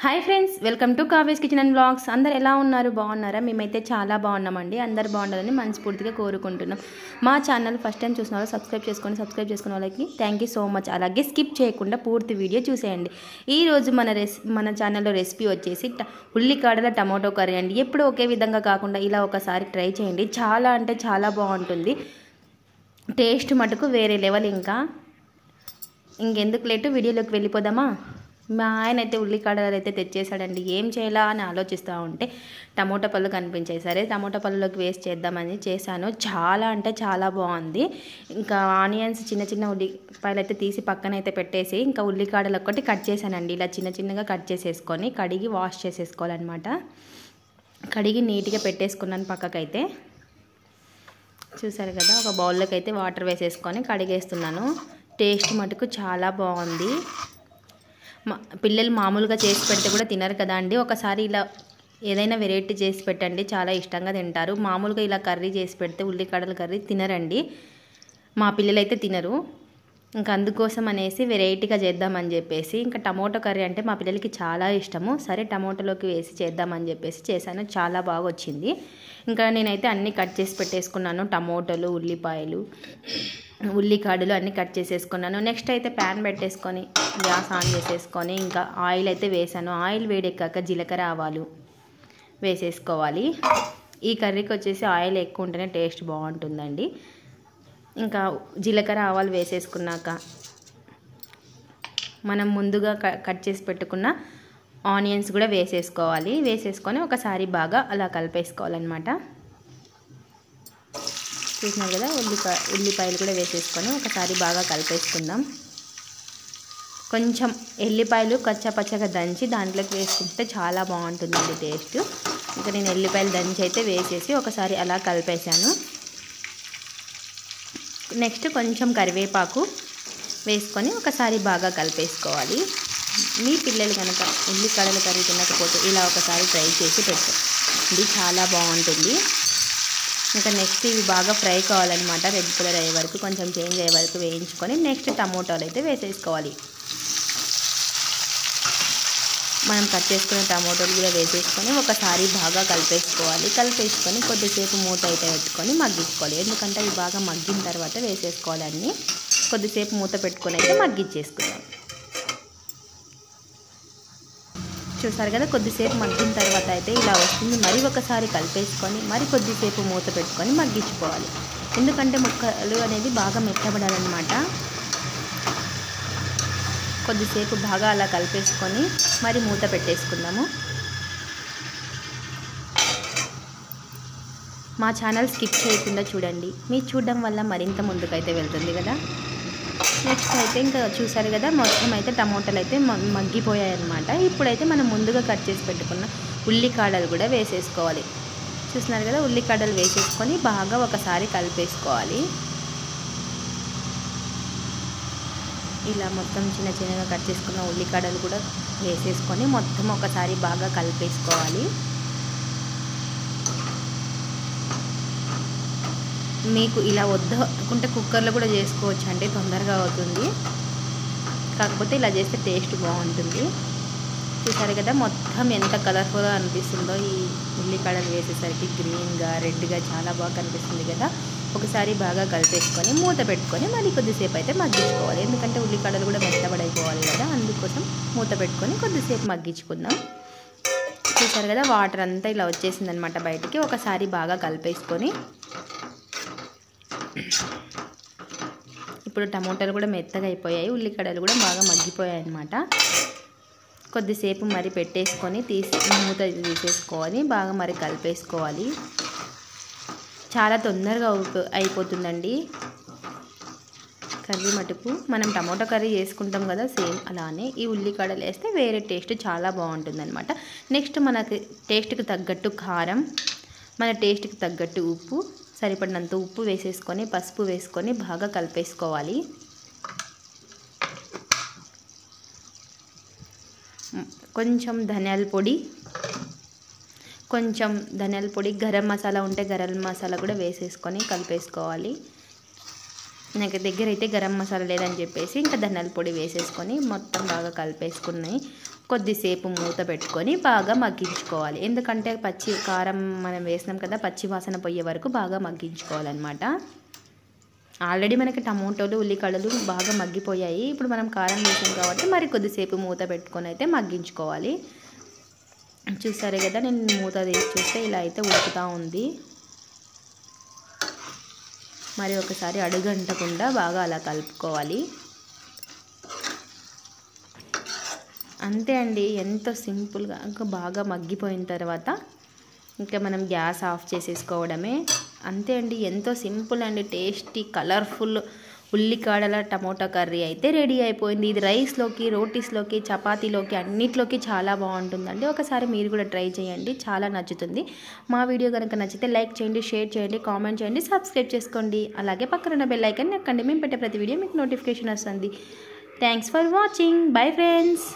Hi friends welcome to कावेस kitchen and blogs अंदर ఎలా ఉన్నారు బాగున్నారా మేమైతే చాలా బాగున్నామండి అందరూ బాగుండాలని మనస్ఫూర్తిగా కోరుకుంటున్నాం మా ఛానల్ ఫస్ట్ టైం చూస్తున్న వాళ్ళు సబ్స్క్రైబ్ చేసుకున్న వాళ్ళకి థాంక్యూ సో మచ్ అలాగే స్కిప్ చేయకుండా పూర్తి వీడియో చూసేయండి ఈ రోజు మన ఛానల్లో రెసిపీ వచ్చేసి ఉల్లికాడల టమాటో కర్రీ అండి ఎప్పుడు ఒకే విధంగా కాకుండా ఇలా ఒకసారి ట్రై చేయండి చాలా అంటే చాలా బాగుంటుంది టేస్ట్ మటుకు వేరే లెవెల్ ఇంకెందుకు లేట్ వీడియోలోకి వెళ్ళిపోదామా మా ఆయన అయితే ఉల్లికాడలు అయితే తెచ్చేసాడండి ఏం చేయాలా అని ఆలోచిస్తూ ఉంటే టమోటా పళ్ళు కనిపించాయి సరే టమోటా పళ్ళలోకి వేస్ట్ చేద్దామని చేశాను చాలా అంటే చాలా బాగుంది ఇంకా ఆనియన్స్ చిన్న చిన్న ఉల్లిపాయలు అయితే తీసి పక్కన అయితే పెట్టేసి ఇంకా ఉల్లికాడలు ఒక్కటి కట్ చేశానండి ఇలా చిన్న చిన్నగా కట్ చేసేసుకొని కడిగి వాష్ చేసేసుకోవాలన్నమాట కడిగి నీట్గా పెట్టేసుకున్నాను పక్కకైతే చూసారు కదా ఒక బౌల్లోకి అయితే వాటర్ వేసేసుకొని కడిగేస్తున్నాను టేస్ట్ మటుకు చాలా బాగుంది పిల్లలు మామూలుగా చేసి పెడితే కూడా తినరు కదా అండి ఒకసారి ఇలా ఏదైనా వెరైటీ చేసి పెట్టండి చాలా ఇష్టంగా తింటారు మామూలుగా ఇలా కర్రీ చేసి పెడితే ఉల్లికాడల కర్రీ తినరండి మా పిల్లలు అయితే తినరు ఇంకా అందుకోసం అనేసి వెరైటీగా చేద్దామని చెప్పేసి ఇంకా టమోటో కర్రీ అంటే మా పిల్లలకి చాలా ఇష్టము సరే టమోటాలోకి వేసి చేద్దామని చెప్పేసి చేశాను చాలా బాగా వచ్చింది ఇంకా నేనైతే అన్నీ కట్ చేసి పెట్టేసుకున్నాను టమోటాలు ఉల్లిపాయలు ఉల్లికాడలు అన్నీ కట్ చేసేసుకున్నాను నెక్స్ట్ అయితే ప్యాన్ పెట్టేసుకొని గ్యాస్ ఆన్ చేసేసుకొని ఇంకా ఆయిల్ అయితే వేసాను ఆయిల్ వేడెక్కాక జీలకర్ర ఆవాలు వేసేసుకోవాలి ఈ కర్రీకి వచ్చేసి ఆయిల్ ఎక్కువ ఉంటేనే టేస్ట్ బాగుంటుందండి ఇంకా జీలకర్ర ఆవాలు వేసేసుకున్నాక మనం ముందుగా కట్ చేసి పెట్టుకున్న ఆనియన్స్ కూడా వేసేసుకోవాలి వేసేసుకొని ఒకసారి బాగా అలా కలిపేసుకోవాలన్నమాట చూసినారు కదా ఉల్లిపాయలు కూడా వేసేసుకొని ఒకసారి బాగా కలిపేసుకుందాం కొంచెం ఎల్లిపాయలు కచ్చపచ్చగా దంచి దాంట్లోకి వేసుకుంటే చాలా బాగుంటుందండి టేస్ట్ ఇంకా నేను ఎల్లిపాయలు దంచి అయితే వేసేసి ఒకసారి అలా కలిపేసాను నెక్స్ట్ కొంచెం కరివేపాకు వేసుకొని ఒకసారి బాగా కలిపేసుకోవాలి మీ పిల్లలు కనుక ఉల్లికాడల కర్రీ తినకపోతే ఇలా ఒకసారి ట్రై చేసి పెట్టండి చాలా బాగుంటుంది ఇంకా నెక్స్ట్ ఇవి బాగా ఫ్రై కావాలన్నమాట రెడ్ కలర్ అయ్యే వరకు కొంచెం చేంజ్ అయ్యే వరకు వేయించుకొని నెక్స్ట్ టమోటాలు అయితే వేసేసుకోవాలి మనం కట్ చేసుకున్న టమోటాలు కూడా వేసేసుకొని ఒకసారి బాగా కలిపేసుకొని కొద్దిసేపు మూత అయితే పెట్టుకొని మగ్గించుకోవాలి ఎందుకంటే అవి బాగా మగ్గిన తర్వాత వేసేసుకోవాలి అన్నీ కొద్దిసేపు మూత పెట్టుకొని అయితే మగ్గించేసుకుందాం చూసారు కదా కొద్దిసేపు మగ్గిన తర్వాత అయితే ఇలా వస్తుంది మరి ఒకసారి కలిపేసుకొని మరి కొద్దిసేపు మూత పెట్టుకొని మగ్గించుకోవాలి ఎందుకంటే ముక్కలు అనేది బాగా మెత్తబడాలన్నమాట కొద్దిసేపు బాగా అలా కలిపేసుకొని మరి మూత పెట్టేసుకుందాము మా ఛానల్ స్కిప్ చేయకుండా చూడండి మీరు చూడడం వల్ల మరింత ముందుకైతే వెళ్తుంది కదా నెక్స్ట్ అయితే ఇంకా చూసారు కదా మొత్తం అయితే టమోటాలు అయితే మగ్గిపోయాయి అన్నమాట ఇప్పుడైతే మనం ముందుగా కట్ చేసి పెట్టుకున్న ఉల్లికాడలు కూడా వేసేసుకోవాలి చూస్తున్నారు కదా ఉల్లికాడలు వేసేసుకొని బాగా ఒకసారి కలిపేసుకోవాలి ఇలా మొత్తం చిన్న చిన్నగా కట్ చేసుకున్న ఉల్లికాడలు కూడా వేసేసుకొని మొత్తం ఒకసారి బాగా కలిపేసుకోవాలి మీకు ఇలా వద్దనుకుంటే కుక్కర్లో కూడా చేసుకోవచ్చు అంటే తొందరగా అవుతుంది కాకపోతే ఇలా చేస్తే టేస్ట్ బాగుంటుంది చూసారు కదా మొత్తం ఎంత కలర్ఫుల్గా అనిపిస్తుందో ఈ ఉల్లికాడలు వేసేసరికి గ్రీన్గా రెడ్గా చాలా బాగా కనిపిస్తుంది కదా ఒకసారి బాగా కలిపేసుకొని మూత పెట్టుకొని మళ్ళీ కొద్దిసేపు అయితే మగ్గించుకోవాలి ఎందుకంటే ఉల్లికాడలు కూడా మెత్తబడైపోవాలి కదా అందుకోసం మూత పెట్టుకొని కొద్దిసేపు మగ్గించుకుందాం చూసారు కదా వాటర్ అంతా ఇలా వచ్చేసిందనమాట బయటికి ఒకసారి బాగా కలిపేసుకొని ఇప్పుడు టమోటాలు కూడా మెత్తగా అయిపోయాయి ఉల్లికాడలు కూడా బాగా మగ్గిపోయాయి అన్నమాట కొద్దిసేపు మరి పెట్టేసుకొని మూత తీసేసుకొని బాగా మరి కలిపేసుకోవాలి చాలా తొందరగా అయిపోతుందండి కర్రీ మటుకు మనం టమోటా కర్రీ చేసుకుంటాం కదా సేమ్ అలానే ఈ ఉల్లికాడలు వేస్తే వేరే టేస్ట్ చాలా బాగుంటుందన్నమాట నెక్స్ట్ మనకి టేస్ట్కి తగ్గట్టు కారం మన టేస్ట్కి తగ్గట్టు ఉప్పు సరిపడినంత ఉప్పు వేసేసుకొని పసుపు వేసుకొని బాగా కలిపేసుకోవాలి కొంచెం ధనియాల పొడి గరం మసాలా ఉంటే గరం మసాలా కూడా వేసేసుకొని కలిపేసుకోవాలి నాకు దగ్గర అయితే గరం మసాలా లేదని చెప్పేసి ఇంకా ధనియాల పొడి వేసేసుకొని మొత్తం బాగా కలిపేసుకున్నాయి కొద్దిసేపు మూత పెట్టుకొని బాగా మగ్గించుకోవాలి. ఎందుకంటే పచ్చి కారం మనం వేసినాం కదా, పచ్చి వాసన పోయే వరకు బాగా మగ్గించుకోవాలన్నమాట. ఆల్రెడీ మనకి టమోటాలు ఉల్లిగడ్డలు బాగా మగ్గిపోయాయి. ఇప్పుడు మనం కారం వేసాం కాబట్టి మరి కొద్దిసేపు మూత పెట్టుకొని అయితే మగ్గించుకోవాలి. చూసారే కదా, నేను మూత తీసి చూస్తే ఇలా అయితే ఉడుకుతూ ఉంది. మరి ఒకసారి అడుగంటకుండా బాగా అలా కలుపుకోవాలి. అంతే అండి, ఎంతో సింపుల్గా ఇంకా బాగా మగ్గిపోయిన తర్వాత ఇంకా మనం గ్యాస్ ఆఫ్ చేసేసుకోవడమే. అంతే అండి, ఎంతో సింపుల్ అండి, టేస్టీ కలర్ఫుల్ ఉల్లికాడల టమోటా కర్రీ అయితే రెడీ అయిపోయింది. ఇది రైస్లోకి, రోటీస్లోకి, చపాతీలోకి అన్నిట్లోకి చాలా బాగుంటుందండి. ఒకసారి మీరు కూడా ట్రై చేయండి, చాలా నచ్చుతుంది. మా వీడియో కనుక నచ్చితే లైక్ చేయండి, షేర్ చేయండి, కామెంట్ చేయండి, సబ్స్క్రైబ్ చేసుకోండి. అలాగే పక్కన ఉన్న బెల్ ఐకాన్ నొక్కండి. మేము పెట్టే ప్రతి వీడియో మీకు నోటిఫికేషన్ వస్తుంది. Thanks for watching. Bye friends.